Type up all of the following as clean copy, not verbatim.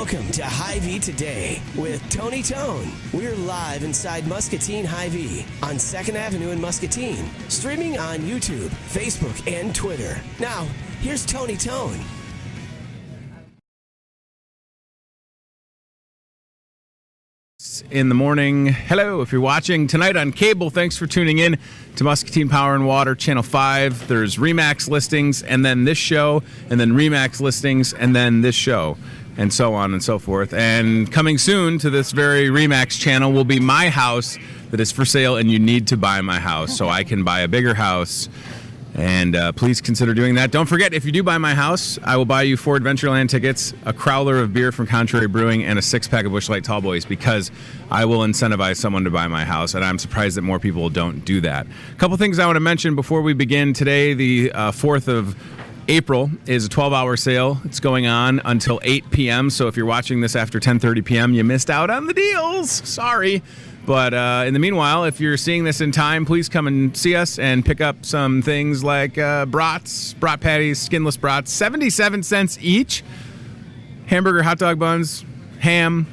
Welcome to Hy-Vee Today with Tony Tone. We're live inside Muscatine Hy-Vee on 2nd Avenue in Muscatine. Streaming on YouTube, Facebook, and Twitter. Now, here's Tony Tone. In the morning. Hello, if you're watching tonight on cable, thanks for tuning in to Muscatine Power and Water, Channel 5. There's Remax listings, and then this show, and then Remax listings, and then this show, and so on and so forth. And coming soon to this very Remax channel will be my house that is for sale, and you need to buy my house so I can buy a bigger house. And please consider doing that. Don't forget, if you do buy my house, I will buy you 4 Adventureland tickets, a crowler of beer from Contrary Brewing, and a 6-pack of Busch Light Tall Boys, because I will incentivize someone to buy my house, and I'm surprised that more people don't do that. A couple things I want to mention before we begin today. The 4th of April is a 12-hour sale. It's going on until 8 p.m., so if you're watching this after 10:30 p.m., you missed out on the deals. Sorry. But in the meanwhile, if you're seeing this in time, please come and see us and pick up some things like brats, brat patties, skinless brats, 77 cents each. Hamburger, hot dog buns, ham,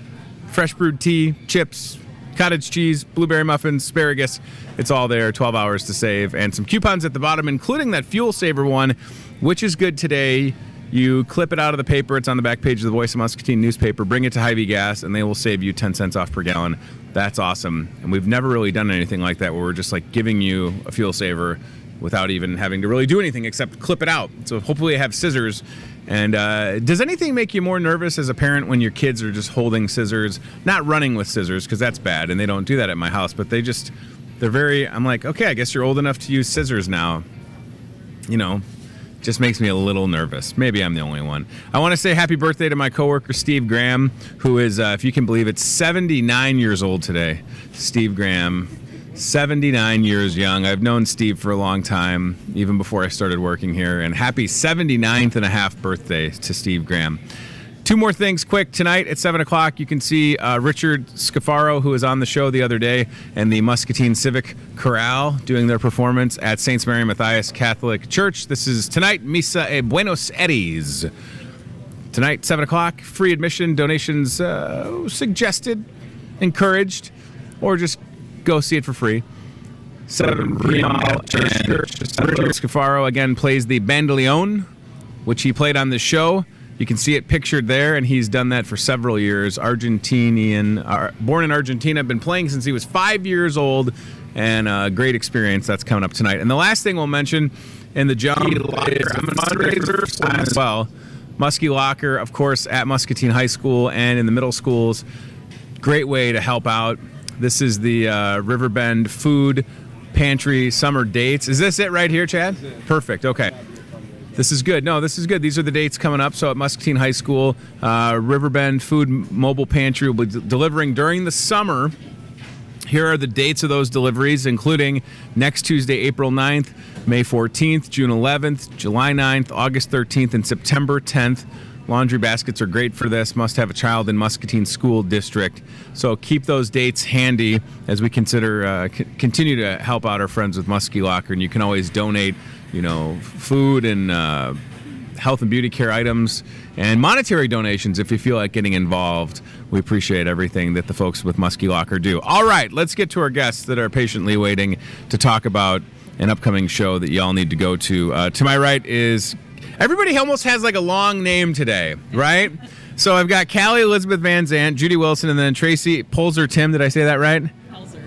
fresh brewed tea, chips, cottage cheese, blueberry muffins, asparagus. It's all there, 12 hours to save. And some coupons at the bottom, including that Fuel Saver one, which is good today. You clip it out of the paper. It's on the back page of the Voice of Muscatine newspaper. Bring it to Hy-Vee Gas, and they will save you 10 cents off per gallon. That's awesome. And we've never really done anything like that where we're just like giving you a fuel saver without even having to really do anything except clip it out. So hopefully you have scissors. And does anything make you more nervous as a parent when your kids are just holding scissors? Not running with scissors, because that's bad, and they don't do that at my house. But they're very, I'm like, okay, I guess you're old enough to use scissors now. You know. Just makes me a little nervous. Maybe I'm the only one. I want to say happy birthday to my coworker, Steve Graham, who is, if you can believe it, 79 years old today. Steve Graham, 79 years young. I've known Steve for a long time, even before I started working here. And happy 79th and a half birthday to Steve Graham. 2 more things quick. Tonight at 7 o'clock, you can see Richard Scafaro, who was on the show the other day, and the Muscatine Civic Chorale doing their performance at St. Mary Matthias Catholic Church. This is tonight, Misa e Buenos Aires. Tonight, 7 o'clock, free admission, donations suggested, encouraged, or just go see it for free. 7 p.m. Church. Richard Scafaro, again, plays the bandoleon, which he played on the show. You can see it pictured there, and he's done that for several years. Argentinian, born in Argentina, been playing since he was 5 years old, and a great experience that's coming up tonight. And the last thing we'll mention in the jump is a fundraiser as well. Muskie Locker, of course, at Muscatine High School and in the middle schools. Great way to help out. This is the Riverbend Food Pantry Summer Dates. Is this it right here, Chad? Perfect, okay. This is good. No, this is good. These are the dates coming up. So at Muscatine High School, Riverbend Food Mobile Pantry will be delivering during the summer. Here are the dates of those deliveries, including next Tuesday, April 9th, May 14th, June 11th, July 9th, August 13th, and September 10th. Laundry baskets are great for this. Must have a child in Muscatine School District. So keep those dates handy as we consider continue to help out our friends with Muskie Locker. And you can always donate, food and health and beauty care items and monetary donations if you feel like getting involved. We appreciate everything that the folks with Muskie Locker do. All right, let's get to our guests that are patiently waiting to talk about an upcoming show that y'all need to go to. To my right is... Everybody almost has like a long name today, right? So I've got Callie Elizabeth Van Zandt, Judy Wilson, and then Tracy Polzer Tim. Did I say that right?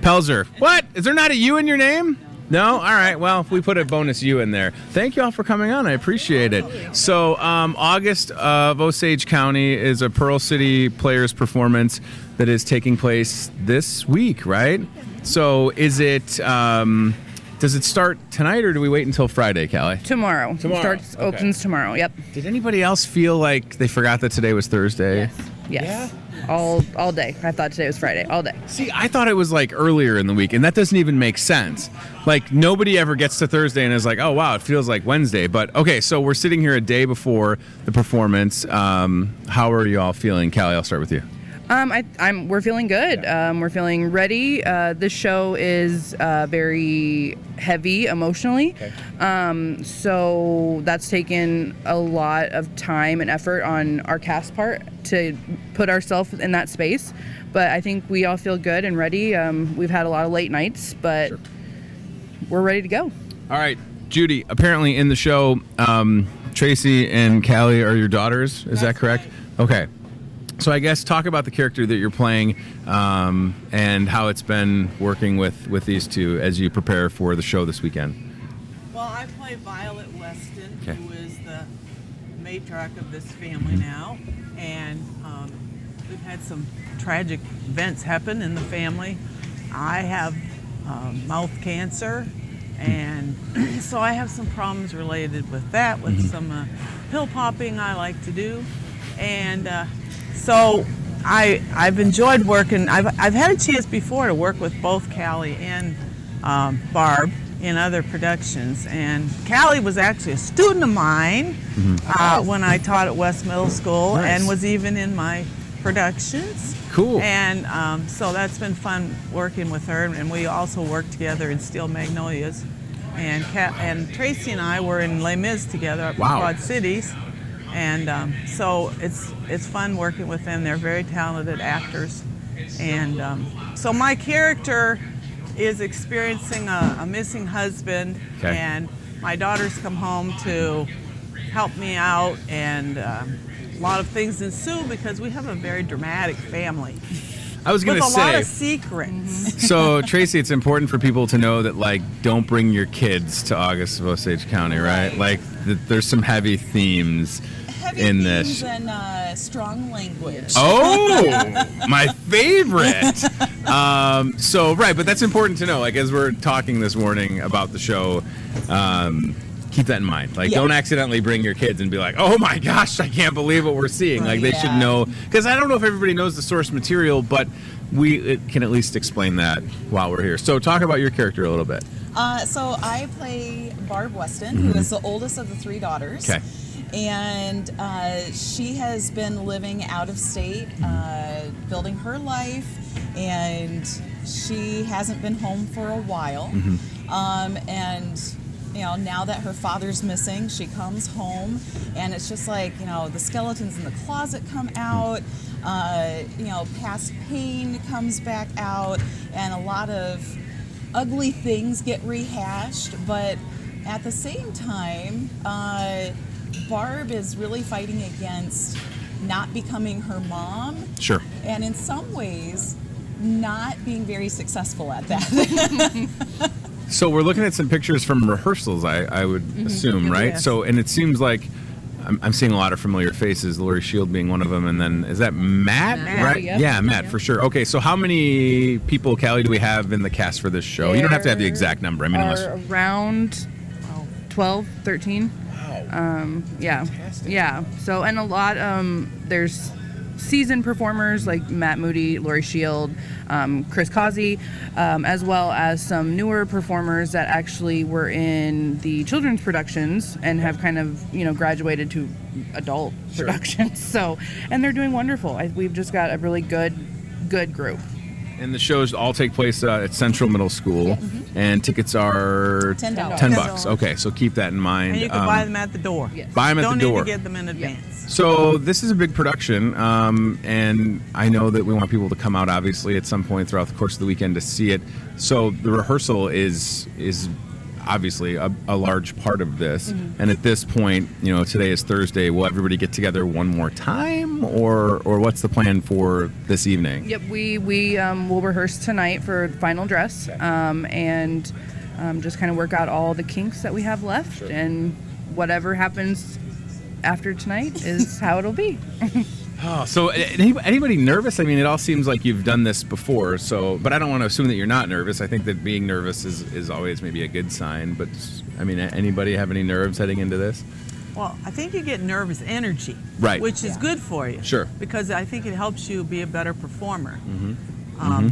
Pelzer. What? Is there not a U in your name? No? All right. Well, we put a bonus U in there. Thank you all for coming on. I appreciate it. So August of Osage County is a Pearl City Players performance that is taking place this week, right? So is it... does it start tonight, or do we wait until Friday, Callie? Tomorrow. Opens tomorrow, yep. Did anybody else feel like they forgot that today was Thursday? Yes. Yeah? All day. I thought today was Friday, all day. See, I thought it was like earlier in the week, and that doesn't even make sense. Like, nobody ever gets to Thursday and is like, oh, wow, it feels like Wednesday. But, okay, so we're sitting here a day before the performance. How are you all feeling? Callie, I'll start with you. We're feeling good. We're feeling ready. This show is very heavy emotionally. Okay. So that's taken a lot of time and effort on our cast part to put ourselves in that space. But I think we all feel good and ready. We've had a lot of late nights, but we're ready to go. All right, Judy, apparently in the show, Tracy and Callie are your daughters. Is that correct? Right. Okay. So I guess talk about the character that you're playing and how it's been working with these two as you prepare for the show this weekend. Well, I play Violet Weston, who is the matriarch of this family now, and we've had some tragic events happen in the family. I have mouth cancer, and so I have some problems related with that, with some pill popping I like to do, and so I've enjoyed working. I've had a chance before to work with both Callie and Barb in other productions, and Callie was actually a student of mine when I taught at West Middle School, and was even in my productions. Cool. And so that's been fun working with her, and we also worked together in Steel Magnolias, and Tracy and I were in Les Mis together up in Quad Cities. And so it's fun working with them. They're very talented actors. And so my character is experiencing a missing husband, and my daughters come home to help me out, and a lot of things ensue because we have a very dramatic family. I was going to say, with a lot of secrets. So Tracy, it's important for people to know that, like, don't bring your kids to August of Osage County, right? Like, there's some heavy themes in this. And strong language. Oh, my favorite. So, right, but that's important to know. Like, as we're talking this morning about the show, keep that in mind. Like, don't accidentally bring your kids and be like, oh my gosh, I can't believe what we're seeing. Like, they should know. Because I don't know if everybody knows the source material, but we can at least explain that while we're here. So talk about your character a little bit. So I play Barb Weston, who is the oldest of the three daughters. Okay. And she has been living out of state, building her life, and she hasn't been home for a while. And you know, now that her father's missing, she comes home, and it's just like, you know, the skeletons in the closet come out, you know, past pain comes back out, and a lot of ugly things get rehashed. But at the same time, Barb is really fighting against not becoming her mom. Sure. And in some ways, not being very successful at that. So we're looking at some pictures from rehearsals, I would assume, right? Yes. So, and it seems like I'm seeing a lot of familiar faces, Laurie Shield being one of them, and then, is that Matt? Right? Yep. Yeah, Matt, for sure. Okay, so how many people, Callie, do we have in the cast for this show? You don't have to have the exact number. I mean, unless... around 12, 13. Wow. Yeah. So, and a lot, there's seasoned performers like Matt Moody, Laurie Shield, Chris Causey, as well as some newer performers that actually were in the children's productions and have kind of, you know, graduated to adult productions. So, and they're doing wonderful. We've just got a really good group. And the shows all take place at Central Middle School, and tickets are $10. $10. Okay, so keep that in mind. And you can buy them at the door. Yes. Buy them at the door. Don't need to get them in advance. So this is a big production, and I know that we want people to come out, obviously, at some point throughout the course of the weekend to see it. So the rehearsal is obviously a large part of this. And at this point, you know, today is Thursday. Will everybody get together one more time, or what's the plan for this evening? Yep, we will rehearse tonight for final dress, and just kind of work out all the kinks that we have left, and whatever happens after tonight is how it'll be. Oh, so anybody nervous? I mean, it all seems like you've done this before, so, but I don't want to assume that you're not nervous. I think that being nervous is always maybe a good sign, but I mean, anybody have any nerves heading into this? Well, I think you get nervous energy, Right. which is good for you. Sure. Because I think it helps you be a better performer.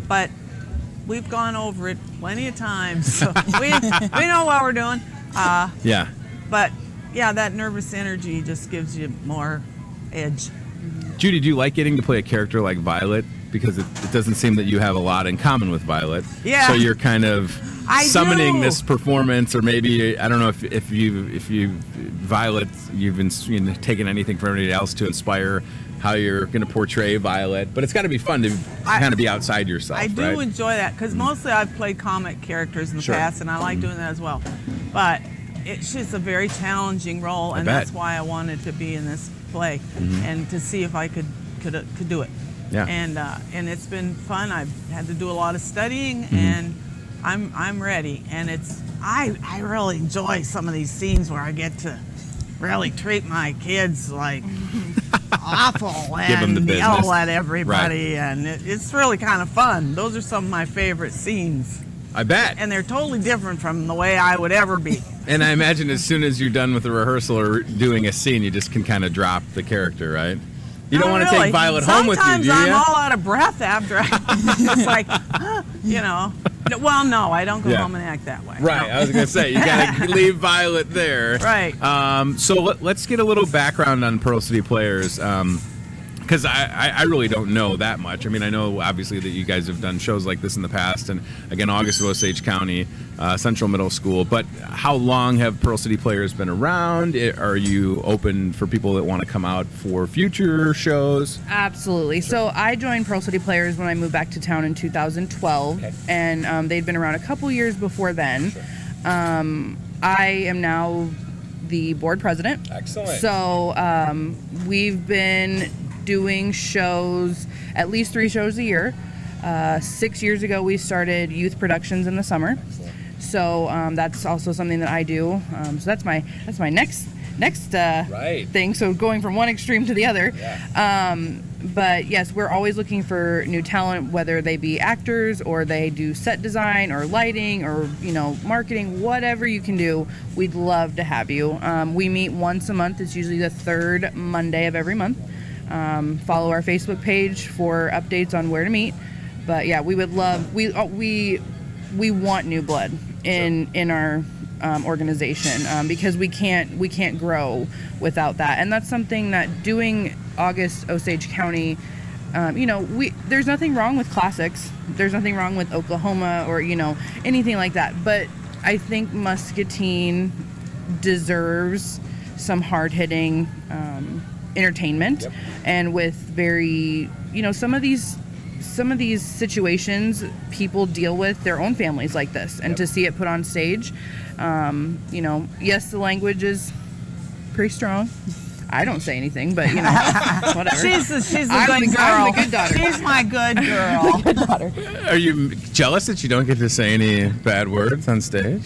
But we've gone over it plenty of times, so we know what we're doing. Yeah. But yeah, that nervous energy just gives you more edge. Judy, do you like getting to play a character like Violet? Because it doesn't seem that you have a lot in common with Violet. Yeah. So you're kind of I summoning do. this performance, or maybe, I don't know if you Violet, you've been taking anything from anybody else to inspire how you're going to portray Violet, but it's got to be fun to kind of be outside yourself. I do right? enjoy that because mostly I've played comic characters in the past, and I like doing that as well. But it's just a very challenging role, and that's why I wanted to be in this play and to see if I could do it. Yeah. And it's been fun. I've had to do a lot of studying, and I'm ready. And I really enjoy some of these scenes where I get to really treat my kids like awful and yell at everybody, and it's really kind of fun. Those are some of my favorite scenes. I bet. And they're totally different from the way I would ever be. And I imagine as soon as you're done with the rehearsal or doing a scene, you just can kind of drop the character, right? You don't want to take Violet home with you, do you? Sometimes I'm all out of breath after it's like, you know. Well, no, I don't go home and act that way. Right, No. I was going to say, you got to leave Violet there. Right. So let's get a little background on Pearl City Players, because I really don't know that much. I mean, I know, obviously, that you guys have done shows like this in the past, and, again, August of Osage County, Central Middle School, but how long have Pearl City Players been around? Are you open for people that want to come out for future shows? Absolutely. Sure. So I joined Pearl City Players when I moved back to town in 2012, and they'd been around a couple years before then. Sure. I am now the board president. Excellent. So we've been doing shows, at least 3 shows a year. 6 years ago, we started youth productions in the summer. So that's also something that I do. So that's my next thing. So going from one extreme to the other. Yeah. But yes, we're always looking for new talent, whether they be actors or they do set design or lighting or marketing, whatever you can do. We'd love to have you. We meet once a month. It's usually the 3rd Monday of every month. Follow our Facebook page for updates on where to meet. But yeah, we would love, we want new blood in our organization, because we can't grow without that. And that's something that doing August Osage County, there's nothing wrong with classics. There's nothing wrong with Oklahoma or anything like that. But I think Muscatine deserves some hard-hitting entertainment, and with very some of these situations people deal with their own families like this, and to see it put on stage, yes, the language is pretty strong. I don't say anything, but whatever. She's a good girl. I'm the good daughter. She's my good girl. Good daughter. Are you jealous that you don't get to say any bad words on stage?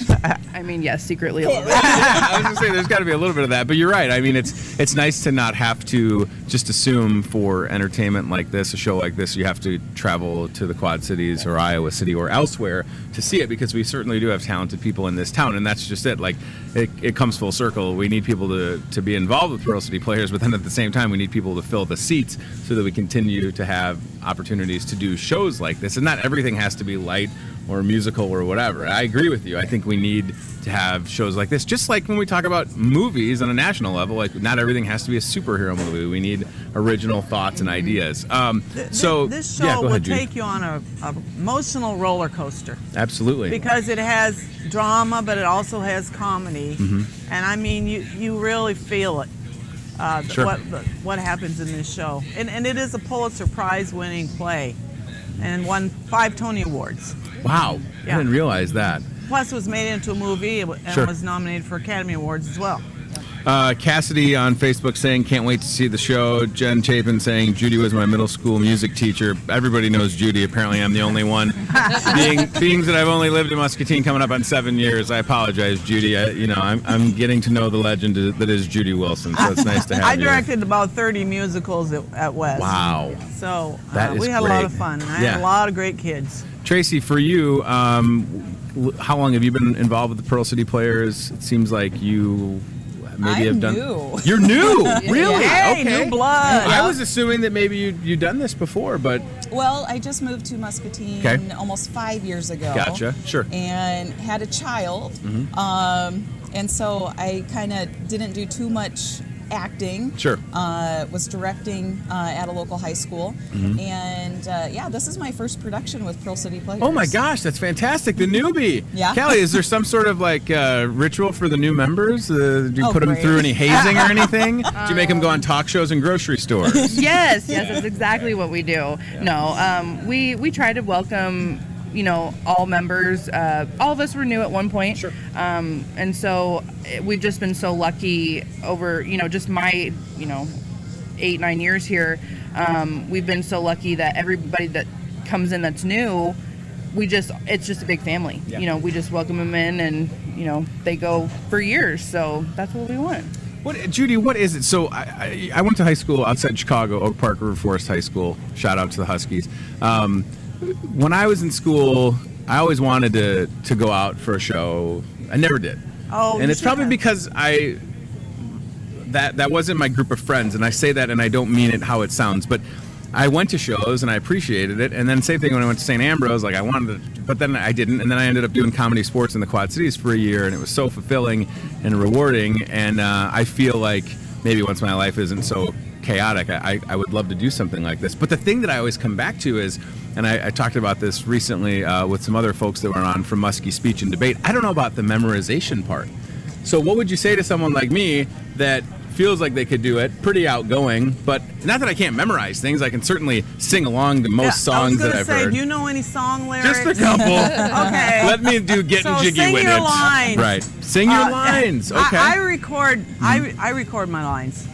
I mean, yes, secretly a little bit. I was going to say there's got to be a little bit of that, but you're right. I mean, it's nice to not have to just assume for entertainment like this, a show like this, you have to travel to the Quad Cities or Iowa City or elsewhere to see it, because we certainly do have talented people in this town, and that's just it. Like, it comes full circle. We need people to be involved with Pearl City Players, but then at the same time, we need people to fill the seats so that we continue to have opportunities to do shows like this. And not everything has to be light or musical or whatever. I agree with you. I think we need to have shows like this. Just like when we talk about movies on a national level, like not everything has to be a superhero movie. We need original thoughts and ideas. This show will take you on a emotional roller coaster. Absolutely. Because it has drama, but it also has comedy. And I mean, you really feel it. What happens in this show. And it is a Pulitzer Prize winning play and won 5 Tony Awards. Wow. Yeah. I didn't realize that. Plus, it was made into a movie and was nominated for Academy Awards as well. Cassidy on Facebook saying, can't wait to see the show. Jen Chapin saying, Judy was my middle school music teacher. Everybody knows Judy. Apparently, I'm the only one. Being that I've only lived in Muscatine coming up on 7 years, I apologize, Judy. I'm getting to know the legend that is Judy Wilson, so it's nice to have you. I directed about 30 musicals at West. Wow. So we had a lot of fun. I had a lot of great kids. Tracy, for you, how long have you been involved with the Pearl City Players? It seems like you have done. New. You're new, really? Hey, okay. New blood. I was assuming that maybe you'd done this before, but well, I just moved to Muscatine almost 5 years ago. Gotcha, sure. And had a child, and so I kind of didn't do too much acting. Sure. Was directing at a local high school. And yeah, this is my first production with Pearl City Players. Oh my gosh, that's fantastic. The newbie. Yeah. Kelly, is there some sort of like ritual for the new members? Do you put them great. through any hazing or anything? Do you make them go on talk shows in grocery stores? Yes, that's exactly what we do. No, we try to welcome, all members. All of us were new at one point. Sure. And so we've just been so lucky over, just my, 8-9 years here. We've been so lucky that everybody that comes in that's new, it's just a big family. Yeah. We just welcome them in, and, they go for years. So that's what we want. Judy, what is it? So I went to high school outside Chicago, Oak Park River Forest High School. Shout out to the Huskies. When I was in school, I always wanted to go out for a show. I never did. Oh, and it's probably because that wasn't my group of friends, and I say that and I don't mean it how it sounds, but I went to shows and I appreciated it. And then same thing when I went to St. Ambrose, like I wanted to, but then I didn't. And then I ended up doing comedy sports in the Quad Cities for a year, and it was so fulfilling and rewarding. And I feel like maybe once my life isn't so chaotic, I would love to do something like this. But the thing that I always come back to is, and I talked about this recently with some other folks that were on from Muskie Speech and Debate, I don't know about the memorization part. So what would you say to someone like me that feels like they could do it, pretty outgoing, but not that I can't memorize things. I can certainly sing along to most songs that I've heard. Do you know any song lyrics? Just a couple. Okay. Let me do Getting Jiggy sing with your it. lines. Right. Sing your lines. Okay. I record. I record my lines,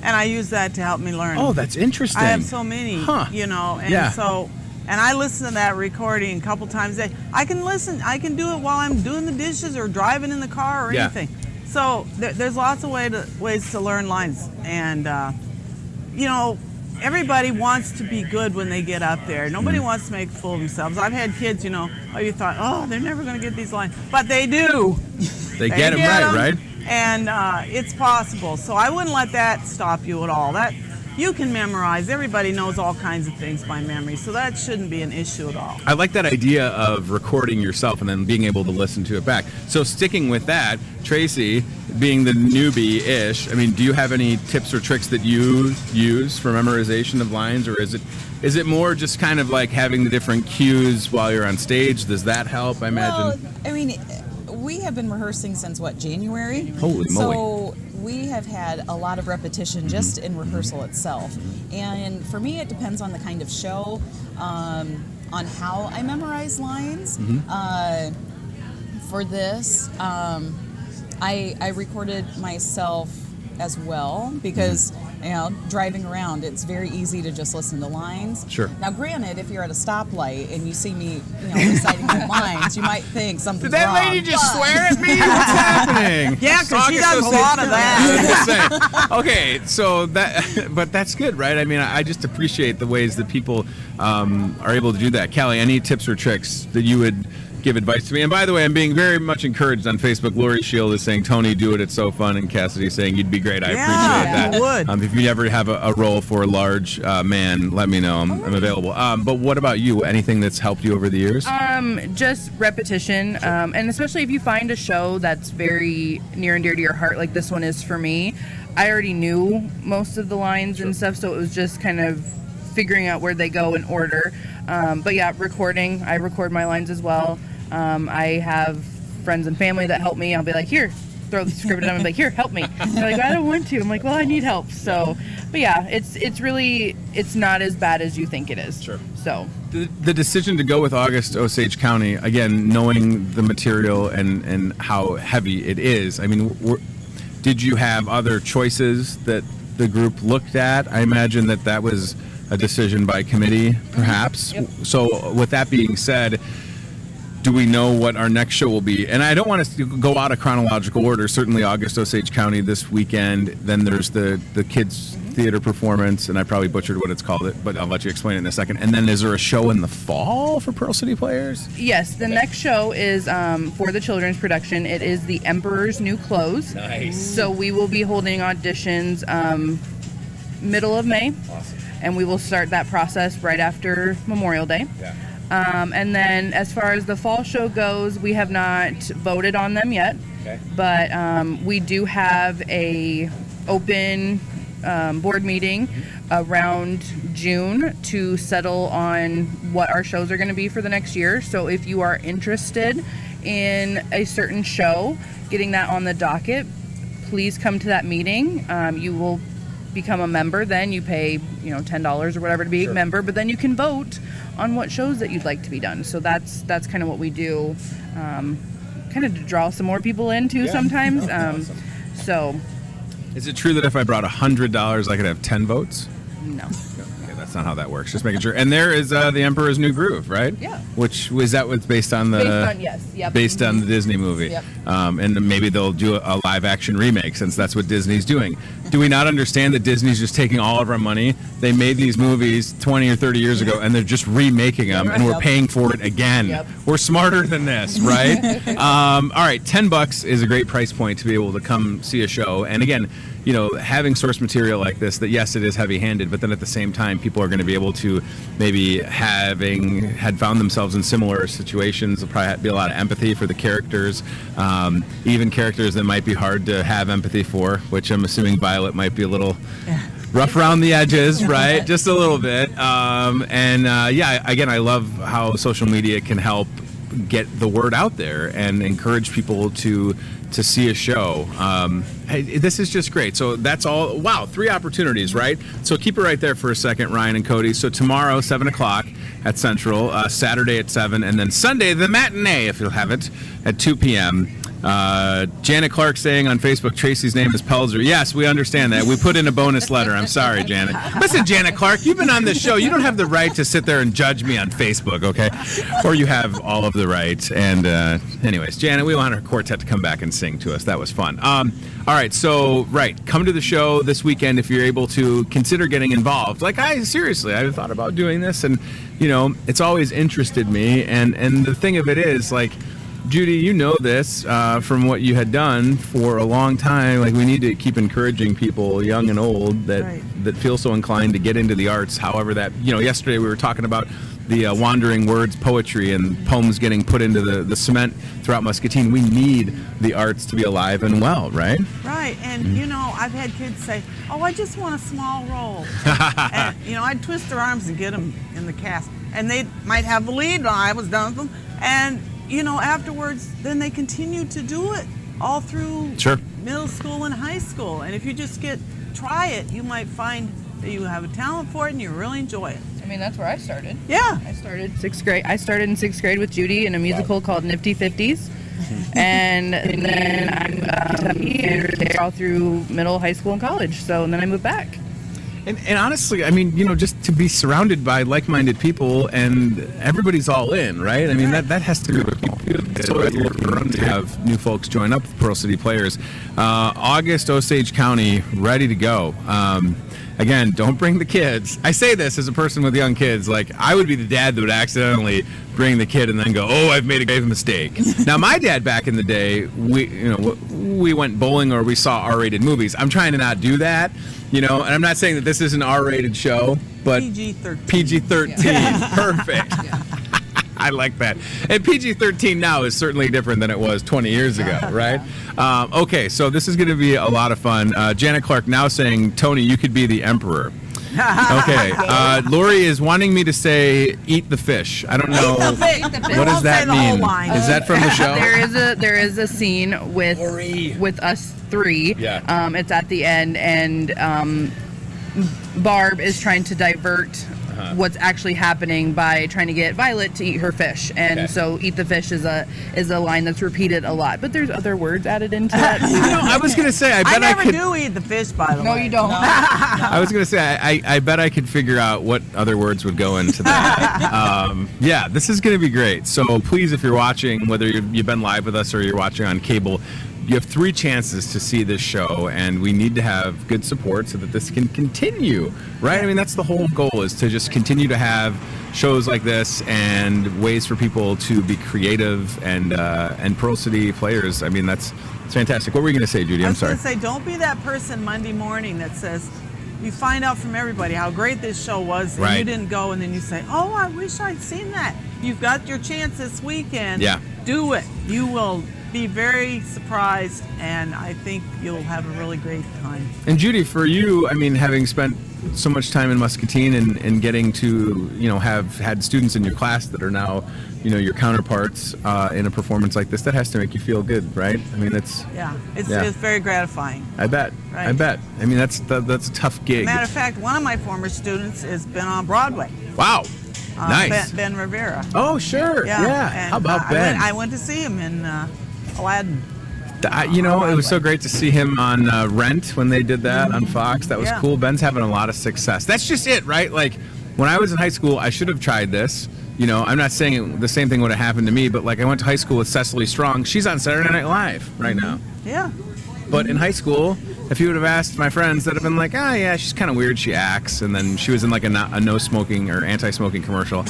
and I use that to help me learn. Oh, that's interesting. I have so many, and so. And I listen to that recording a couple times a day. I can listen. I can do it while I'm doing the dishes or driving in the car or anything. So there's lots of ways to learn lines. And, everybody wants to be good when they get up there. Nobody wants to make a fool of themselves. I've had kids, you thought, they're never going to get these lines. But they do. They get them right? And it's possible. So I wouldn't let that stop you at all. That you can memorize. Everybody knows all kinds of things by memory, so that shouldn't be an issue at all. I like that idea of recording yourself and then being able to listen to it back. So sticking with that, Tracy, being the newbie-ish, I mean, do you have any tips or tricks that you use for memorization of lines, or is it more just kind of like having the different cues while you're on stage? Does that help, I imagine? Well, I mean, we have been rehearsing since, January? Holy moly. So we have had a lot of repetition just in rehearsal itself. And for me, it depends on the kind of show, on how I memorize lines. For this, I recorded myself as well because, driving around, it's very easy to just listen to lines. Sure. Now, granted, if you're at a stoplight and you see me, reciting my lines, you might think something's Did that wrong. lady just swear at me? What's happening? Yeah, because she does a lot of that. Okay, so but that's good, right? I mean, I just appreciate the ways that people are able to do that. Callie, any tips or tricks that you would give advice to me? And by the way, I'm being very much encouraged on Facebook. Lori Shield is saying, Tony, do it, it's so fun. And Cassidy saying, you'd be great. I appreciate that. You would. If you ever have a role for a large man, let me know. I'm available. But what about you? Anything that's helped you over the years? Just repetition. And especially if you find a show that's very near and dear to your heart, like this one is for me. I already knew most of the lines and stuff, so it was just kind of figuring out where they go in order. But yeah, recording. I record my lines as well. I have friends and family that help me. I'll be like, here, throw the script at them and be like, here, help me. They're like, I don't want to. I'm like, well, I need help. So, but yeah, it's not as bad as you think it is. Sure. So the decision to go with August Osage County, again, knowing the material and how heavy it is, I mean, did you have other choices that the group looked at? I imagine that was a decision by committee, perhaps. Yep. So with that being said, do we know what our next show will be? And I don't want to go out of chronological order. Certainly August Osage County this weekend. Then there's the kids theater performance, and I probably butchered what it's called, but I'll let you explain it in a second. And then is there a show in the fall for Pearl City Players? Yes, the next show is for the children's production. It is The Emperor's New Clothes. Nice. So we will be holding auditions middle of May. Awesome. And we will start that process right after Memorial Day. Yeah. And then as far as the fall show goes, we have not voted on them yet. Okay. But we do have a open board meeting around June to settle on what our shows are going to be for the next year. So if you are interested in a certain show, getting that on the docket, please come to that meeting. You will become a member. Then you pay, $10 or whatever to be a member, but then you can vote on what shows that you'd like to be done. So that's kind of what we do, kind of to draw some more people in too sometimes. Awesome. So. Is it true that if I brought $100, I could have 10 votes? No. Okay, that's not how that works. Just making sure. And there is The Emperor's New Groove, right? Yeah. Which was that what's based on the? Based on, yes. Yep. Based on the Disney movie. Yep. And maybe they'll do a live action remake since that's what Disney's doing. Do we not understand that Disney's just taking all of our money? They made these movies 20 or 30 years ago, and they're just remaking them, and we're paying for it again. Yep. We're smarter than this, right? All right, $10 is a great price point to be able to come see a show. And again, having source material like this, that yes, it is heavy-handed, but then at the same time, people are going to be able to maybe had found themselves in similar situations. There'll probably be a lot of empathy for the characters, even characters that might be hard to have empathy for, which I'm assuming Violet might be a little rough around the edges, right? Just a little bit. Again, I love how social media can help get the word out there and encourage people to see a show. Hey, this is just great. So that's all. Wow, 3 opportunities, right? So keep it right there for a second, Ryan and Cody. So tomorrow, 7 o'clock at Central, Saturday at 7, and then Sunday, the matinee, if you'll have it, at 2 p.m. Janet Clark saying on Facebook, Tracy's name is Pelzer. Yes, we understand that. We put in a bonus letter. I'm sorry, Janet. Listen, Janet Clark, you've been on this show. You don't have the right to sit there and judge me on Facebook, okay? Or you have all of the right. And anyways, Janet, we want our quartet to come back and sing to us. That was fun. All right, so, come to the show this weekend if you're able to. Consider getting involved. I thought about doing this, and, it's always interested me. And the thing of it is, Judy, you know this from what you had done for a long time. We need to keep encouraging people, young and old, that feel so inclined to get into the arts. However, that yesterday we were talking about the wandering words poetry and poems getting put into the cement throughout Muscatine. We need the arts to be alive and well, right? Right, and I've had kids say, "Oh, I just want a small role," and I'd twist their arms and get them in the cast, and they might have the lead when I was done with them, and afterwards, then they continue to do it all through middle school and high school. And if you just try it, you might find that you have a talent for it and you really enjoy it. I mean, that's where I started. Yeah. I started in 6th grade with Judy in a musical called Nifty 50s. And then I'm all through middle, high school, and college. And then I moved back. And honestly, I mean, just to be surrounded by like-minded people and everybody's all in, right? I mean, that has to be what people feel. To have new folks join up with Pearl City Players. August, Osage County, ready to go. Again, don't bring the kids. I say this as a person with young kids. I would be the dad that would accidentally bring the kid and then go, "Oh, I've made a grave mistake." Now, my dad back in the day, we went bowling or we saw R-rated movies. I'm trying to not do that, and I'm not saying that this is an R-rated show, but PG-13. PG-13, yeah. Perfect. Yeah. I like that. And PG-13 now is certainly different than it was 20 years ago, right? Okay, so this is going to be a lot of fun. Janet Clark now saying, "Tony, you could be the emperor." Okay, Lori is wanting me to say, "Eat the fish." I don't know. What does that mean? Is that from the show? There is a scene with us 3. Yeah. It's at the end, and Barb is trying to divert what's actually happening by trying to get Violet to eat her fish, and so "eat the fish" is a line that's repeated a lot, but there's other words added into that. I was gonna say, I bet I never do eat the fish, by the way. No, you don't. I was gonna say, I bet I could figure out what other words would go into that. Yeah, this is gonna be great. So please, if you're watching, whether you've been live with us or you're watching on cable, you have 3 chances to see this show, and we need to have good support so that this can continue, right? I mean, that's the whole goal, is to just continue to have shows like this and ways for people to be creative and Pearl City Players. I mean, that's fantastic. What were you going to say, Judy? I'm sorry. I was going to say, don't be that person Monday morning that says, you find out from everybody how great this show was, and you didn't go, and then you say, "Oh, I wish I'd seen that." You've got your chance this weekend. Yeah. Do it. You will be very surprised, and I think you'll have a really great time. And Judy, for you, I mean, having spent so much time in Muscatine and getting to, have had students in your class that are now, your counterparts in a performance like this, that has to make you feel good, right? I mean, it's very gratifying. I bet. Right. I bet. I mean, that's a tough gig. Matter of fact, one of my former students has been on Broadway. Wow. Nice. Ben Rivera. Oh, sure. Yeah. And, how about Ben? I went to see him in Aladdin. It was so great to see him on Rent when they did that on Fox. That was cool. Ben's having a lot of success. That's just it, right? Like, when I was in high school, I should have tried this. I'm not saying the same thing would have happened to me, but like I went to high school with Cecily Strong. She's on Saturday Night Live right now. Yeah. But in high school, if you would have asked my friends, that have been like, yeah, she's kind of weird, she acts. And then she was in like a no-smoking or anti-smoking commercial.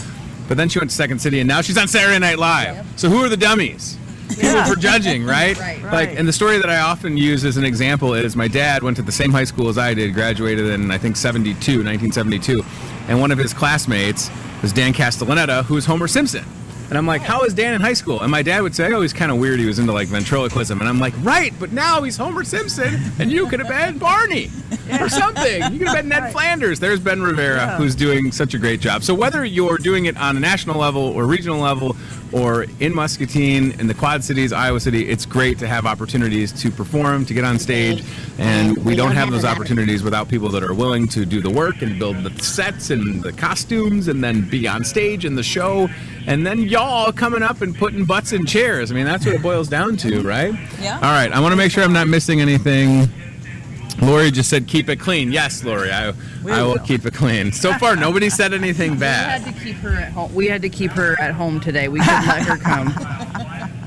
But then she went to Second City, and now she's on Saturday Night Live. Yep. So who are the dummies? People for judging, right? Like, and the story that I often use as an example is my dad went to the same high school as I did, graduated in, I think, 1972. And one of his classmates was Dan Castellaneta, who was Homer Simpson. And I'm like, how is Dan in high school? And my dad would say, he's kind of weird. He was into, like, ventriloquism. And I'm like, right, but now he's Homer Simpson, and you could have been Barney or something. You could have been Ned Flanders. There's Ben Rivera, who's doing such a great job. So whether you're doing it on a national level or regional level or in Muscatine, in the Quad Cities, Iowa City, it's great to have opportunities to perform, to get on stage. And we don't have those opportunities without people that are willing to do the work and build the sets and the costumes and then be on stage in the show. And then y'all coming up and putting butts in chairs. I mean, that's what it boils down to, right? Yeah. All right, I want to make sure I'm not missing anything. Lori just said keep it clean. Yes, Lori, I will keep it clean. So far, nobody said anything bad. We had to keep her at home. We had to keep her at home today. We couldn't let her come.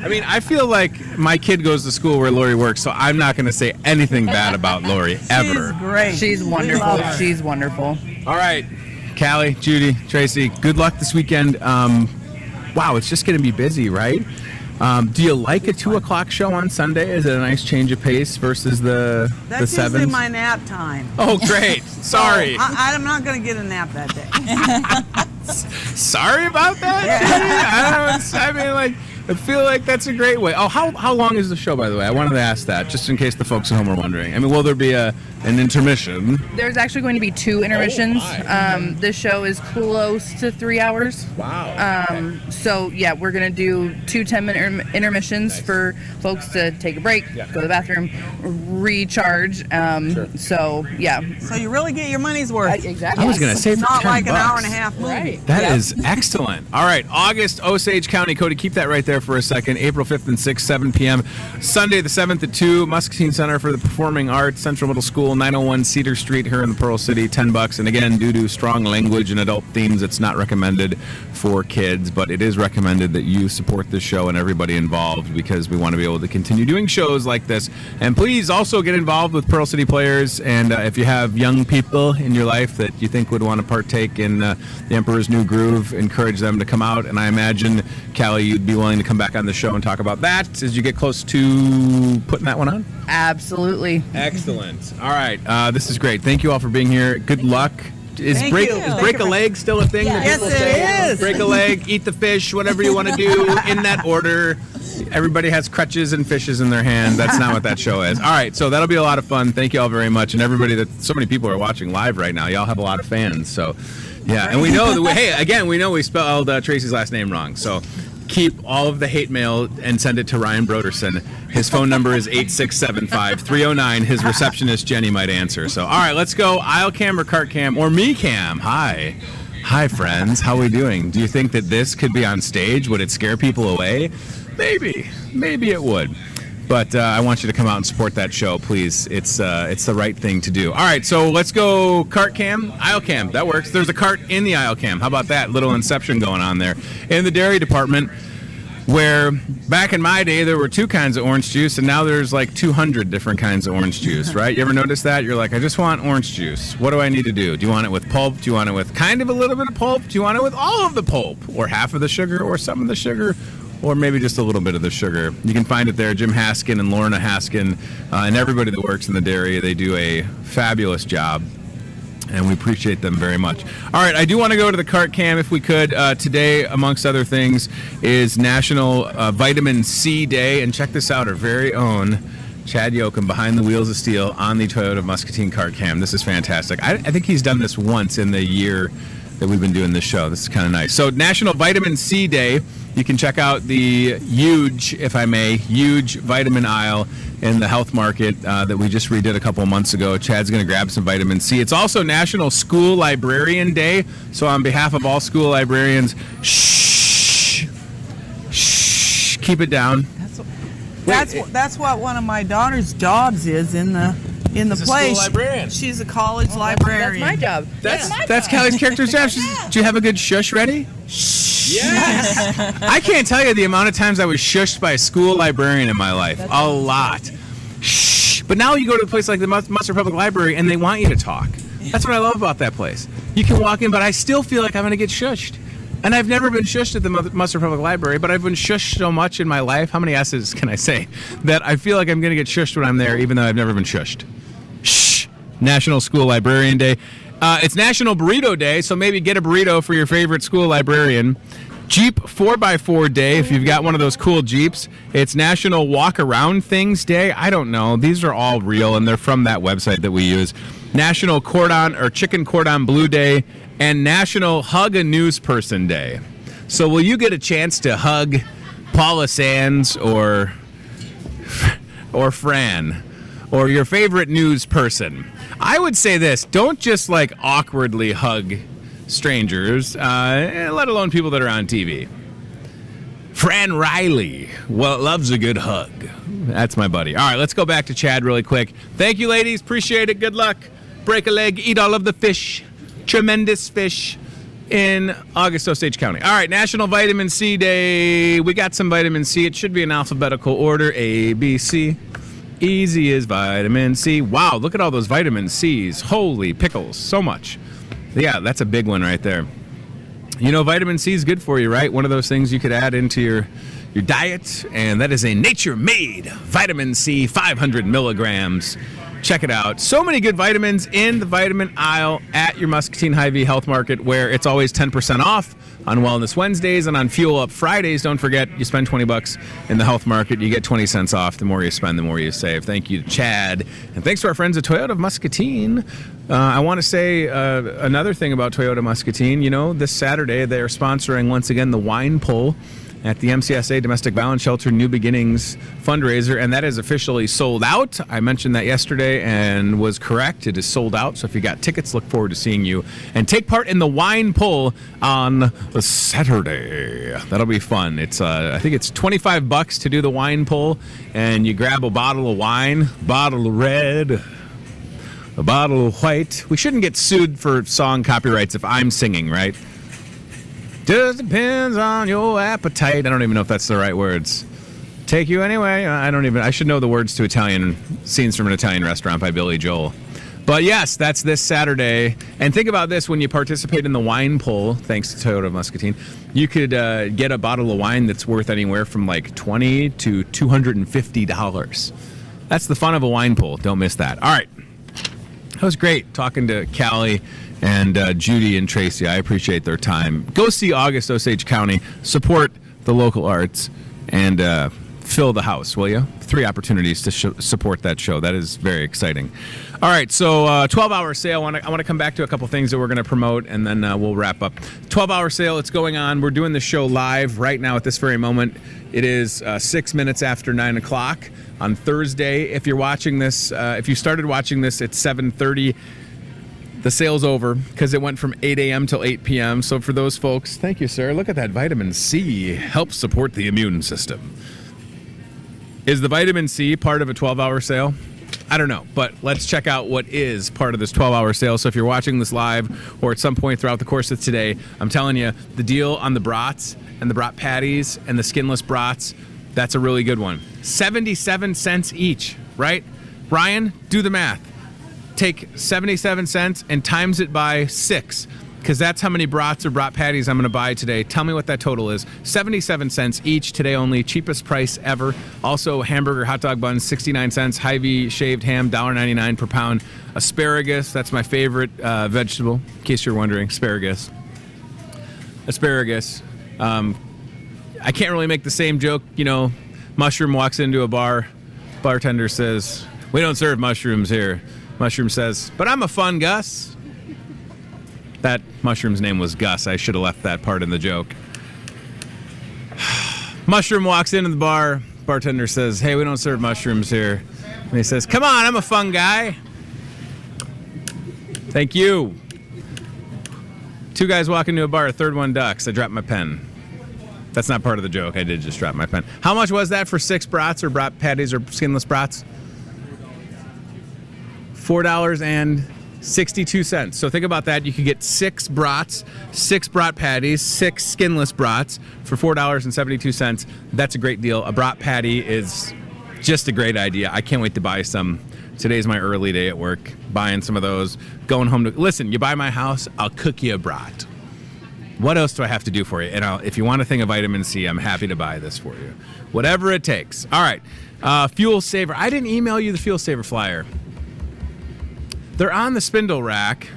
I mean, I feel like my kid goes to school where Lori works, so I'm not going to say anything bad about Lori ever. She's great. She's wonderful. She's wonderful. All right, Callie, Judy, Tracy, good luck this weekend. Wow, it's just going to be busy, right? Do you like a 2 o'clock show on Sunday? Is it a nice change of pace versus the 7s? That's usually my nap time. Oh, great. Sorry. I'm not going to get a nap that day. Sorry about that? I feel like that's a great way. Oh, how long is the show, by the way? I wanted to ask that, just in case the folks at home are wondering. I mean, will there be an intermission? There's actually going to be 2 intermissions. Oh, this show is close to 3 hours. Wow. So, yeah, we're going to do 2 10-minute intermissions for folks to take a break, go to the bathroom, recharge. Sure. So, yeah. So you really get your money's worth. Exactly. I was going to say It's for not $10. like an hour and a half movie. Right. That is excellent. All right, August, Osage County. Cody, keep that right there for a second. April 5th and 6th, 7 p.m. Sunday the 7th at 2, Muscatine Center for the Performing Arts, Central Middle School, 901 Cedar Street here in the Pearl City, $10. And again, due to strong language and adult themes, it's not recommended for kids, but it is recommended that you support this show and everybody involved because we want to be able to continue doing shows like this. And please also get involved with Pearl City Players. And if you have young people in your life that you think would want to partake in the Emperor's New Groove, encourage them to come out. And I imagine, Callie, you'd be willing to come back on the show and talk about that as you get close to putting that one on? Absolutely. Excellent. All right. This is great. Thank you all for being here. Good luck. Is break a leg still a thing? Yeah. Yes, it is. Break a leg, eat the fish, whatever you want to do in that order. Everybody has crutches and fishes in their hand. That's not what that show is. All right, so that'll be a lot of fun. Thank you all very much. And everybody, so many people are watching live right now. Y'all have a lot of fans. So, yeah. And we know that, we know we spelled Tracy's last name wrong. So keep all of the hate mail and send it to Ryan Broderson. His phone number is 867-5309. His receptionist, Jenny, might answer. So, all right, let's go. Aisle cam or cart cam or me cam. Hi. Hi, friends. How are we doing? Do you think that this could be on stage? Would it scare people away? Maybe it would. But I want you to come out and support that show, please. It's the right thing to do. All right, so let's go cart cam, aisle cam. That works. There's a cart in the aisle cam. How about that? Little inception going on there. In the dairy department, where back in my day there were 2 kinds of orange juice, and now there's like 200 different kinds of orange juice, right? You ever notice that? You're like, I just want orange juice. What do I need to do? Do you want it with pulp? Do you want it with kind of a little bit of pulp? Do you want it with all of the pulp? Or half of the sugar? Or some of the sugar? Or maybe just a little bit of the sugar. You can find it there. Jim Haskin and Lorna Haskin and everybody that works in the dairy, they do a fabulous job. And we appreciate them very much. All right, I do want to go to the cart cam if we could. Today, amongst other things, is National Vitamin C Day. And check this out, our very own Chad Yoakum behind the wheels of steel on the Toyota Muscatine cart cam. This is fantastic. I think he's done this once in the year that we've been doing this show. This is kind of nice. So National Vitamin C Day. You can check out the huge vitamin aisle in the health market that we just redid a couple of months ago. Chad's going to grab some vitamin C. It's also National School Librarian Day. So on behalf of all school librarians, shh, keep it down. That's what one of my daughter's jobs is in the place. School librarian. She's a college librarian. That's my job. That's Kelly's character's job. Do you have a good shush ready? Yes. I can't tell you the amount of times I was shushed by a school librarian in my life. A lot. Shh. But now you go to a place like the Munster Public Library and they want you to talk. That's what I love about that place. You can walk in, but I still feel like I'm going to get shushed. And I've never been shushed at the Munster Public Library, but I've been shushed so much in my life. How many S's can I say? That I feel like I'm going to get shushed when I'm there, even though I've never been shushed. Shh. National School Librarian Day. It's National Burrito Day, so maybe get a burrito for your favorite school librarian. Jeep 4x4 Day, if you've got one of those cool Jeeps. It's National Walk Around Things Day. I don't know. These are all real, and they're from that website that we use. National Chicken Cordon Bleu Day, and National Hug a News Person Day. So will you get a chance to hug Paula Sands or Fran or your favorite news person? I would say this, don't just like awkwardly hug strangers, let alone people that are on TV. Fran Riley loves a good hug. That's my buddy. All right, let's go back to Chad really quick. Thank you, ladies. Appreciate it. Good luck. Break a leg, eat all of the fish. Tremendous fish in August Osage County. All right, National Vitamin C Day. We got some vitamin C. It should be in alphabetical order. A, B, C. Easy as vitamin C. Wow, look at all those vitamin C's. Holy pickles, so much. Yeah, that's a big one right there. You know, vitamin C is good for you, right? One of those things you could add into your diet, and that is a nature-made vitamin C, 500 milligrams. Check it out. So many good vitamins in the vitamin aisle at your Muscatine Hy-Vee Health Market, where it's always 10% off on Wellness Wednesdays and on Fuel Up Fridays. Don't forget, you spend $20 in the health market, you get 20 cents off. The more you spend, the more you save. Thank you to Chad. And thanks to our friends at Toyota of Muscatine. I want to say another thing about Toyota Muscatine. You know, this Saturday, they are sponsoring, once again, the wine pull at the MCSA Domestic Violence Shelter New Beginnings fundraiser, and that is officially sold out. I mentioned that yesterday and was correct. It is sold out, so if you got tickets, look forward to seeing you. And take part in the wine pull on Saturday. That'll be fun. It's I think it's $25 to do the wine pull, and you grab a bottle of wine, bottle of red, a bottle of white. We shouldn't get sued for song copyrights if I'm singing, right? Just depends on your appetite. I don't even know if that's the right words. Take you anyway. I should know the words to Italian Scenes from an Italian Restaurant by Billy Joel. But yes, that's this Saturday. And think about this, when you participate in the wine pull, thanks to Toyota Muscatine, you could get a bottle of wine that's worth anywhere from like $20 to $250. That's the fun of a wine pull. Don't miss that. All right. That was great talking to Callie and Judy and Tracy. I appreciate their time. Go see August Osage County. Support the local arts and fill the house, will you? 3 opportunities to support that show. That is very exciting. All right, so 12-hour sale. I want to come back to a couple things that we're going to promote, and then we'll wrap up. 12-hour sale, it's going on. We're doing the show live right now at this very moment. It is 6 minutes after 9 o'clock on Thursday. If you're watching this, if you started watching this at 7:30, the sale's over because it went from 8 a.m. till 8 p.m. So for those folks, thank you, sir. Look at that vitamin C. Helps support the immune system. Is the vitamin C part of a 12-hour sale? I don't know, but let's check out what is part of this 12-hour sale. So if you're watching this live or at some point throughout the course of today, I'm telling you, the deal on the brats and the brat patties and the skinless brats, that's a really good one. 77 cents each, right? Brian, do the math. Take 77 cents and times it by 6. because that's how many brats or brat patties I'm going to buy today. Tell me what that total is. 77 cents each today only. Cheapest price ever. Also, hamburger hot dog buns, 69 cents. Hy-Vee shaved ham, $1.99 per pound. Asparagus, that's my favorite vegetable, in case you're wondering. Asparagus. I can't really make the same joke. You know, Mushroom walks into a bar. Bartender says, "We don't serve mushrooms here." Mushroom says, "But I'm a fun Gus." That Mushroom's name was Gus. I should have left that part in the joke. Mushroom walks into the bar. Bartender says, "Hey, we don't serve mushrooms here." And he says, "Come on, I'm a fun guy." Thank you. Two guys walk into a bar, a third one ducks. I dropped my pen. That's not part of the joke. I did just drop my pen. How much was that for 6 brats or brat patties or skinless brats? $4.62. So think about that. You could get 6 brats, 6 brat patties, 6 skinless brats for $4.72. That's a great deal. A brat patty is just a great idea. I can't wait to buy some. Today's my early day at work. Buying some of those. Going home to... Listen, you buy my house, I'll cook you a brat. What else do I have to do for you? And if you want a thing of vitamin C, I'm happy to buy this for you. Whatever it takes. All right. Fuel Saver. I didn't email you the Fuel Saver flyer. They're on the spindle rack.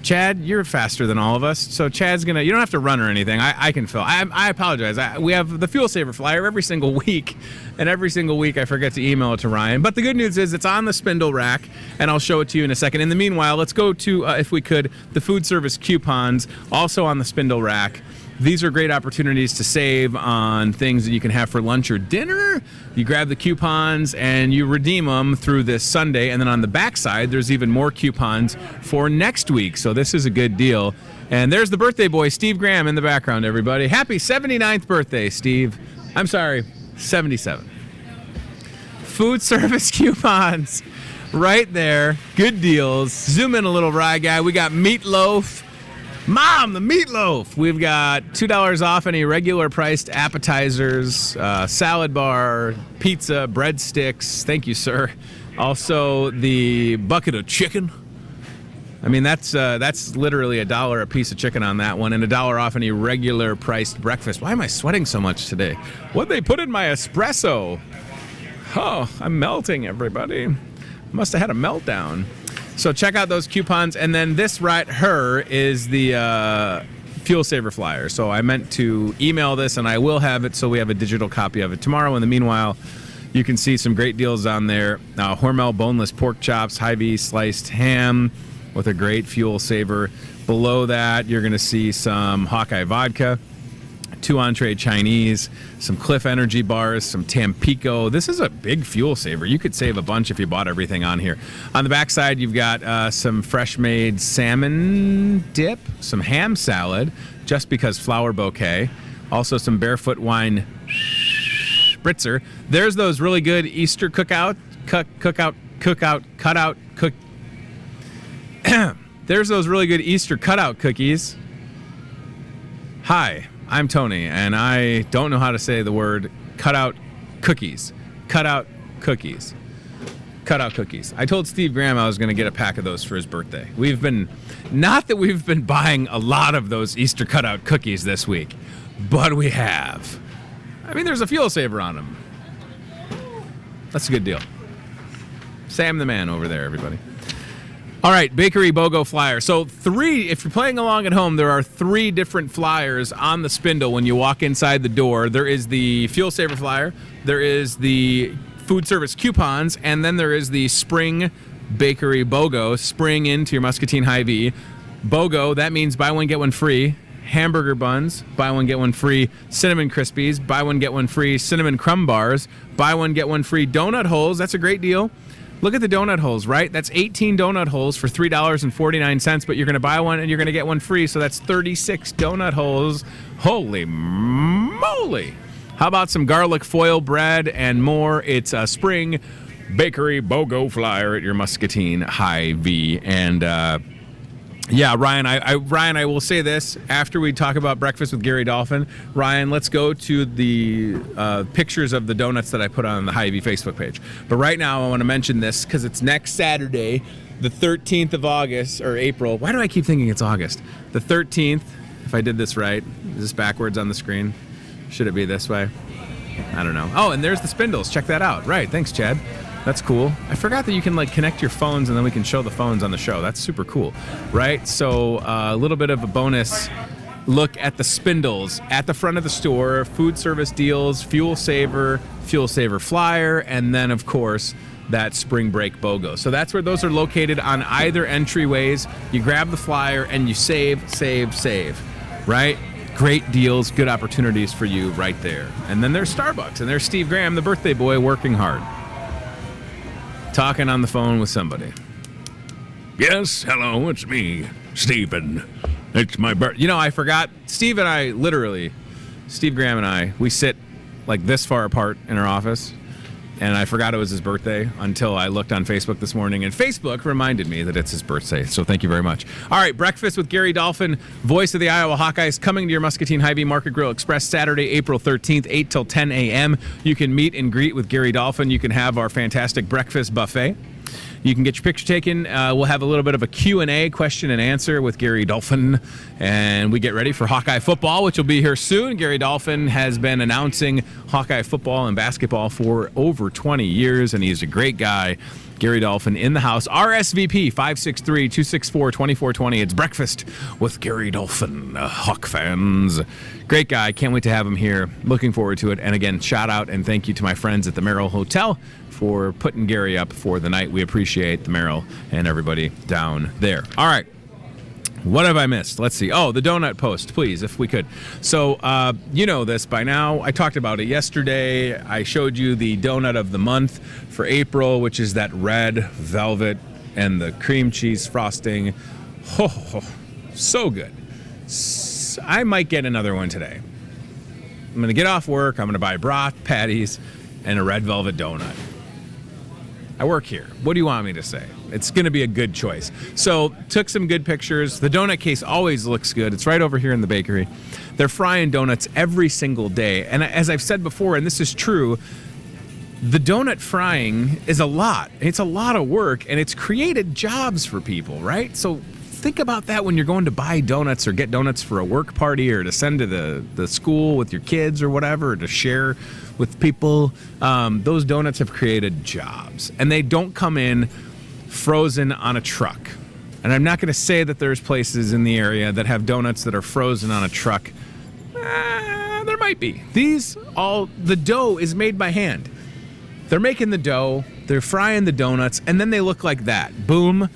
Chad, you're faster than all of us. So Chad's going to... You don't have to run or anything. I can fill. I apologize. We have the Fuel Saver flyer every single week. And every single week I forget to email it to Ryan. But the good news is it's on the spindle rack. And I'll show it to you in a second. In the meanwhile, let's go to, if we could, the food service coupons. Also on the spindle rack. These are great opportunities to save on things that you can have for lunch or dinner. You grab the coupons and you redeem them through this Sunday. And then on the backside, there's even more coupons for next week. So this is a good deal. And there's the birthday boy, Steve Graham, in the background, everybody. Happy 79th birthday, Steve. I'm sorry, 77. Food service coupons right there. Good deals. Zoom in a little, Rye Guy. We got meatloaf. Mom, the meatloaf. We've got $2 off any regular priced appetizers, salad bar, pizza, breadsticks. Thank you, sir. Also, the bucket of chicken. I mean, that's literally $1 a piece of chicken on that one, and $1 off any regular priced breakfast. Why am I sweating so much today? What'd they put in my espresso? Oh, I'm melting, everybody. Must have had a meltdown. So check out those coupons. And then this right here is the Fuel Saver flyer. So I meant to email this, and I will have it so we have a digital copy of it tomorrow. In the meanwhile, you can see some great deals on there. Hormel boneless pork chops, Hy-Vee sliced ham with a great Fuel Saver. Below that, you're going to see some Hawkeye vodka, 2 entree Chinese, some Cliff Energy bars, some Tampico. This is a big Fuel Saver. You could save a bunch if you bought everything on here. On the backside, you've got some fresh-made salmon dip, some ham salad, just because flower bouquet. Also some Barefoot Wine spritzer. There's those really good Easter There's those really good Easter cutout cookies. Hi. I'm Tony, and I don't know how to say the word cutout cookies. Cutout cookies. Cutout cookies. I told Steve Graham I was going to get a pack of those for his birthday. Not that we've been buying a lot of those Easter cutout cookies this week, but we have. I mean, there's a Fuel Saver on them. That's a good deal. Sam the man over there, everybody. All right, Bakery BOGO flyer. So if you're playing along at home, there are 3 different flyers on the spindle when you walk inside the door. There is the Fuel Saver flyer, there is the food service coupons, and then there is the Spring Bakery BOGO, spring into your Muscatine Hy-Vee. BOGO, that means buy one, get one free. Hamburger buns, buy one, get one free. Cinnamon Krispies, buy one, get one free. Cinnamon Crumb Bars, buy one, get one free. Donut holes, that's a great deal. Look at the donut holes, right? That's 18 donut holes for $3.49, but you're going to buy one and you're going to get one free, so that's 36 donut holes. Holy moly. How about some garlic foil bread and more? It's a Spring Bakery BOGO flyer at your Muscatine Hy-Vee. And yeah, Ryan, I will say this after we talk about breakfast with Gary Dolphin. Ryan, let's go to the pictures of the donuts that I put on the Hy-Vee Facebook page. But right now, I want to mention this because it's next Saturday. the 13th of August, or April. Why do I keep thinking it's August? The 13th, if I did this right. Is this backwards on the screen? Should it be this way? I don't know. Oh, and there's the spindles. Check that out. Right, thanks, Chad. That's cool. I forgot that you can, like, connect your phones and then we can show the phones on the show. That's super cool, right? So a little bit of a bonus look at the spindles at the front of the store, food service deals, fuel saver flyer, and then, of course, that spring break BOGO. So that's where those are located on either entryways. You grab the flyer and you save, right? Great deals, good opportunities for you right there. And then there's Starbucks, and there's Steve Graham, the birthday boy, working hard. Talking on the phone with somebody. Yes, hello, it's me, Stephen. It's my birthday. You know, I forgot. Steve Graham and I, we sit like this far apart in our office. And I forgot it was his birthday until I looked on Facebook this morning, and Facebook reminded me that it's his birthday. So thank you very much. All right, breakfast with Gary Dolphin, voice of the Iowa Hawkeyes, coming to your Muscatine Hy-Vee Market Grill Express Saturday, April 13th, 8 till 10 a.m. You can meet and greet with Gary Dolphin. You can have our fantastic breakfast buffet. You can get your picture taken. We'll have a little bit of a Q&A, question and answer with Gary Dolphin. And we get ready for Hawkeye football, which will be here soon. Gary Dolphin has been announcing Hawkeye football and basketball for over 20 years, and he's a great guy. Gary Dolphin in the house. RSVP 563-264-2420. It's breakfast with Gary Dolphin, Hawk fans. Great guy. Can't wait to have him here. Looking forward to it. And again, shout out and thank you to my friends at the Merrill Hotel for putting Gary up for the night. We appreciate the Merrill and everybody down there. All right. What have I missed? Let's see. Oh, the donut post, please, if we could. So, you know this by now. I talked about it yesterday. I showed you the donut of the month for April, which is that red velvet and the cream cheese frosting. Oh, so good. I might get another one today. I'm going to get off work. I'm going to buy broth, patties, and a red velvet donut. I work here. What do you want me to say? It's going to be a good choice. So, took some good pictures. The donut case always looks good. It's right over here in the bakery. They're frying donuts every single day. And as I've said before, and this is true, the donut frying is a lot. It's a lot of work, and it's created jobs for people, right? So, think about that when you're going to buy donuts or get donuts for a work party or to send to the school with your kids or whatever, or to share with people. Those donuts have created jobs, and they don't come in frozen on a truck. And I'm not going to say that there's places in the area that have donuts that are frozen on a truck. There might be. The dough is made by hand. They're making the dough, they're frying the donuts, and then they look like that. Boom.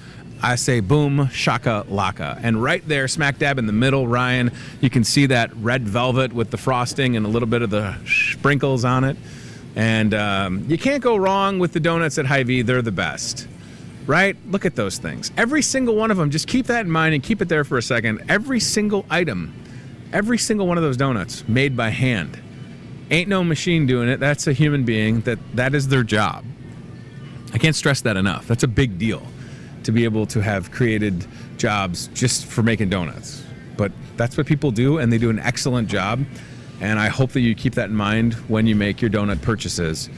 I say boom, shaka laka. And right there, smack dab in the middle, Ryan, you can see that red velvet with the frosting and a little bit of the sprinkles on it. And you can't go wrong with the donuts at Hy-Vee. They're the best, right? Look at those things. Every single one of them, just keep that in mind and keep it there for a second. Every single item, every single one of those donuts made by hand. Ain't no machine doing it. That's a human being. That is their job. I can't stress that enough. That's a big deal, to be able to have created jobs just for making donuts. But that's what people do, and they do an excellent job. And I hope that you keep that in mind when you make your donut purchases.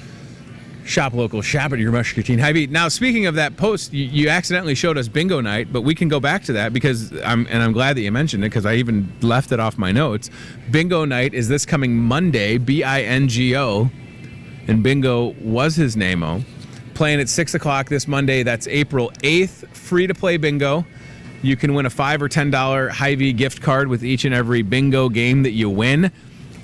Shop local, shop at your Muscatine Hy-Vee. Now, speaking of that post, you accidentally showed us bingo night, but we can go back to that because I'm glad that you mentioned it because I even left it off my notes. Bingo night is this coming Monday, B-I-N-G-O, and bingo was his name-o. Playing at 6 o'clock this Monday. That's April 8th. Free to play bingo. You can win a $5 or $10 Hy-Vee gift card with each and every bingo game that you win.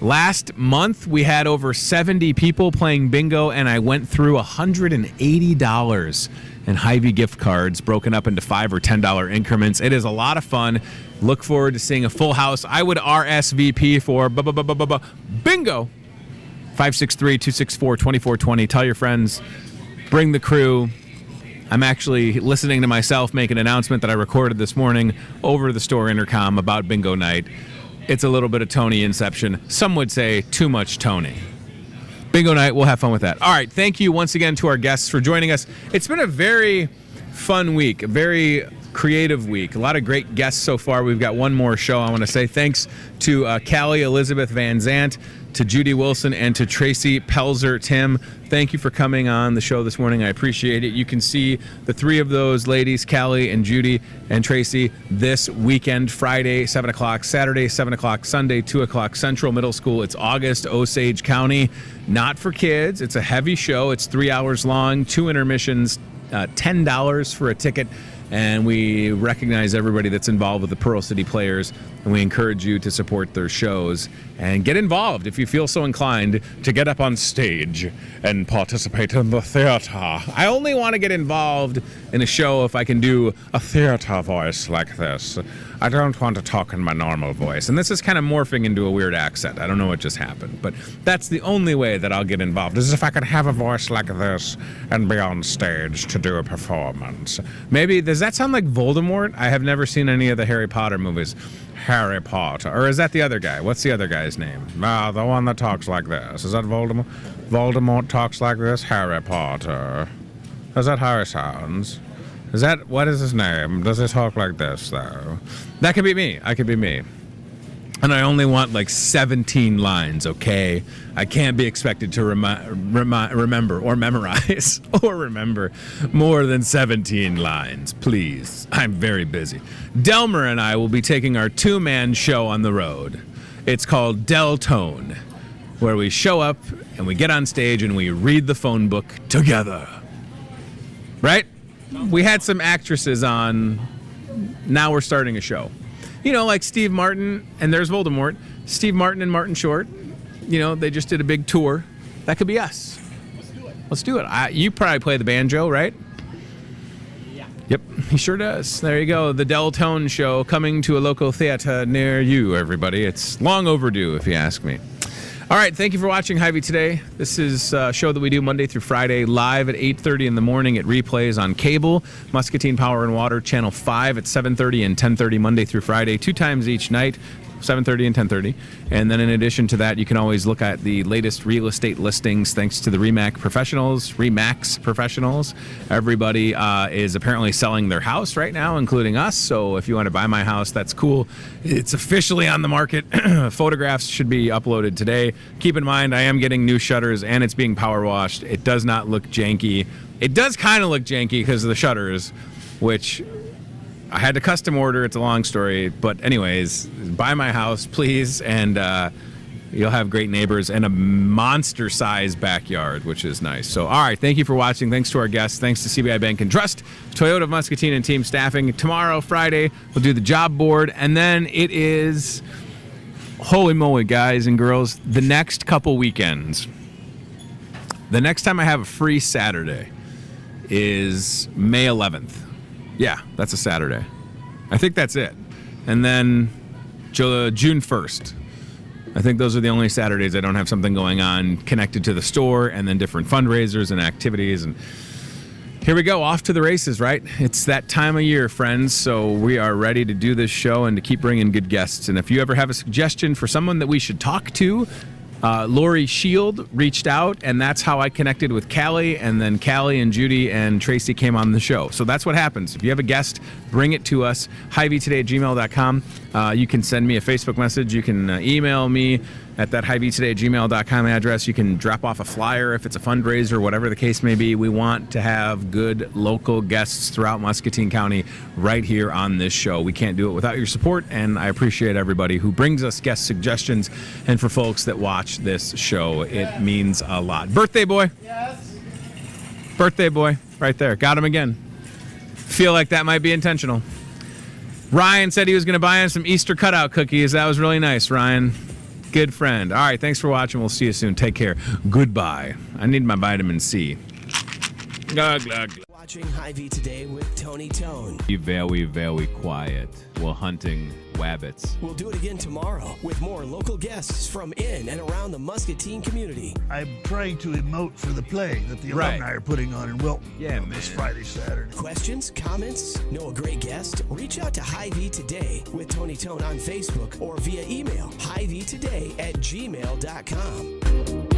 Last month, we had over 70 people playing bingo, and I went through $180 in Hy-Vee gift cards broken up into $5 or $10 increments. It is a lot of fun. Look forward to seeing a full house. I would RSVP for bingo. 563-264-2420. Tell your friends. Bring the crew. I'm actually listening to myself make an announcement that I recorded this morning over the store intercom about bingo night. It's a little bit of Tony inception. Some would say too much Tony. Bingo night, we'll have fun with that. All right, thank you once again to our guests for joining us. It's been a very fun week, a very creative week. A lot of great guests so far. We've got one more show. I want to say thanks to Callie Elizabeth Van Zant, to Judy Wilson, and to Tracy Pelzer. Tim, thank you for coming on the show this morning. I appreciate it. You can see the three of those ladies, Callie and Judy and Tracy, this weekend, Friday, 7 o'clock, Saturday, 7 o'clock, Sunday, 2 o'clock, Central Middle School. It's August, Osage County. Not for kids. It's a heavy show. It's 3 hours long, 2 intermissions, $10 for a ticket. And we recognize everybody that's involved with the Pearl City Players, and we encourage you to support their shows and get involved if you feel so inclined to get up on stage and participate in the theater. I only want to get involved in a show if I can do a theater voice like this. I don't want to talk in my normal voice. And this is kind of morphing into a weird accent. I don't know what just happened, but that's the only way that I'll get involved, is if I can have a voice like this and be on stage to do a performance. Maybe, does that sound like Voldemort? I have never seen any of the Harry Potter movies. Harry Potter. Or is that the other guy? What's the other guy's name? The one that talks like this. Is that Voldemort? Voldemort talks like this? Harry Potter. Is that how he sounds? Is that, what is his name? Does he talk like this, though? That could be me. I could be me. And I only want like 17 lines, okay? I can't be expected to remember or memorize or remember more than 17 lines, please. I'm very busy. Delmer and I will be taking our 2-man show on the road. It's called Del Tone, where we show up and we get on stage and we read the phone book together. Right? We had some actresses on. Now we're starting a show. You know, like Steve Martin, and there's Voldemort. Steve Martin and Martin Short. You know, they just did a big tour. That could be us. Let's do it. You probably play the banjo, right? Yeah. Yep, he sure does. There you go. The Del Tone Show coming to a local theater near you, everybody. It's long overdue, if you ask me. All right, thank you for watching Hy-Vee Today. This is a show that we do Monday through Friday, live at 8:30 in the morning. It replays on cable, Muscatine Power and Water, Channel 5 at 7:30 and 10:30 Monday through Friday, 2 times each night, 7:30 and 10:30. And then in addition to that, you can always look at the latest real estate listings thanks to the RE/MAX professionals. Everybody is apparently selling their house right now, including us. So if you want to buy my house, that's cool. It's officially on the market. Photographs should be uploaded today. Keep in mind, I am getting new shutters and it's being power washed. It does not look janky. It does kind of look janky because of the shutters, which I had to custom order. It's a long story. But anyways, buy my house, please. And you'll have great neighbors and a monster-sized backyard, which is nice. So, all right, thank you for watching. Thanks to our guests. Thanks to CBI Bank and Trust, Toyota of Muscatine, and Team Staffing. Tomorrow, Friday, we'll do the job board. And then it is, holy moly, guys and girls, the next couple weekends. The next time I have a free Saturday is May 11th. Yeah, that's a Saturday. I think that's it. And then June 1st. I think those are the only Saturdays I don't have something going on connected to the store, and then different fundraisers and activities. And here we go, off to the races, right? It's that time of year, friends. So we are ready to do this show and to keep bringing good guests. And if you ever have a suggestion for someone that we should talk to, Lori Shield reached out, and that's how I connected with Callie, and then Callie and Judy and Tracy came on the show. So that's what happens. If you have a guest, bring it to us, hyveetoday@gmail.com. You can send me a Facebook message. You can email me at that hyveetoday@gmail.com address. You can drop off a flyer if it's a fundraiser, whatever the case may be. We want to have good local guests throughout Muscatine County right here on this show. We can't do it without your support, and I appreciate everybody who brings us guest suggestions. And for folks that watch this show, it means a lot. Birthday boy. Yes. Birthday boy, right there. Got him again. Feel like that might be intentional. Ryan said he was going to buy him some Easter cutout cookies. That was really nice, Ryan. Good friend. All right, thanks for watching. We'll see you soon. Take care. Goodbye. I need my vitamin C. Glug, glug. Watching Hy-Vee Today with Tony Tone. Be very, very quiet while hunting wabbits. We'll do it again tomorrow with more local guests from in and around the Muscatine community. I'm trying to emote for the play that the alumni are putting on in Wilton this Friday, Saturday. Questions, comments, know a great guest? Reach out to Hy-Vee Today with Tony Tone on Facebook or via email, hyveetoday@gmail.com.